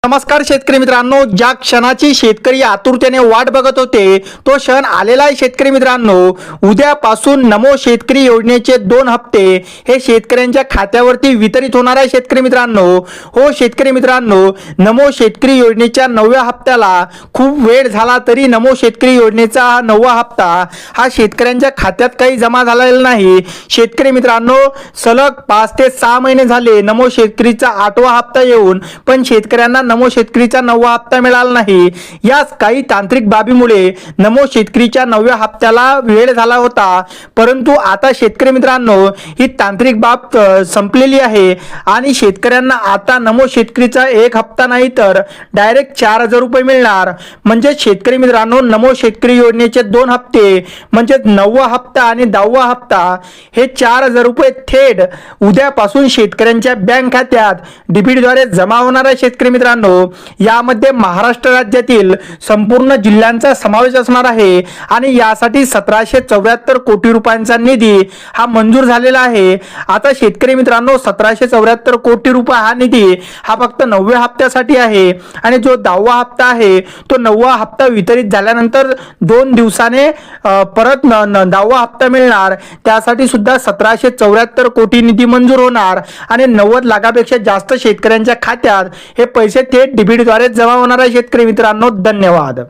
नमस्कार शेतकरी मित्रांनो, ज्या क्षणाची शेतकरी आतुरतेने वाट बघत होते तो क्षण आलेला आहे. शेतकरी मित्रांनो, उद्यापासून नमो शेतकरी योजनेचे 2 हप्ते हे शेतकऱ्यांच्या खात्यावरती वितरित होणार आहे. शेतकरी मित्रांनो, हो शेतकरी मित्रांनो, नमो शेतकरी योजनेच्या 9व्या हप्त्याला खूप वेळ झाला तरी नमो शेतकरी योजनेचा 9वा हप्ता हा शेतकऱ्यांच्या खात्यात काही जमा झालेला नाही. शेतकरी मित्रांनो, सलग 5 ते 6 महिने झाले नमो शेतकरीचा 8वा हप्ता येऊन पण शेतकऱ्यांना नमो शेतकरीचा 9वा हप्ता मिळाला नाही. याच काही तांत्रिक बाबीमुळे नमो शेतकरीच्या 9व्या हप्त्याला वेळ झाला होता. परंतु आता शेतकरी मित्रांनो, ही तांत्रिक बाब संपलेली आहे आणि शेतकऱ्यांना आता नमो शेतकरीचा 1 हप्ता नाही तर डायरेक्ट 4000 रुपये मिळणार. म्हणजे शेतकरी मित्रांनो, नमो शेतकरी योजनेचे 2 हप्ते म्हणजे 9वा हप्ता आणि 10वा हप्ता हे 4000 रुपये थेट उद्यापासून शेतकऱ्यांच्या बँक खात्यात डीबीटीद्वारे जमा होणार आहे. शेतकरी मित्रांनो, यामध्ये महाराष्ट्र राज्यातील संपूर्ण जिल्ह्यांचा समावेश असणार आहे आणि यासाठी 1774 कोटी रुपयांचा निधी हा मंजूर झालेला आहे. आता शेतकरी मित्रांनो, 1774 कोटी रुपये हा निधी हा फक्त 9व्या हप्त्यासाठी आहे आणि जो 10वा हप्ता आहे तो 9वा हप्ता वितरित झाल्यानंतर 2 दिवसाने परत 10वा हप्ता मिळणार. त्यासाठी सुद्धा 1774 कोटी निधी मंजूर होणार आणि 90 लाखापेक्षा जास्त शेतकऱ्यांच्या खात्यात हे पैसे थेट डीबीटीद्वारे जमा होणार आहे. शेतकरी मित्रांनो, धन्यवाद.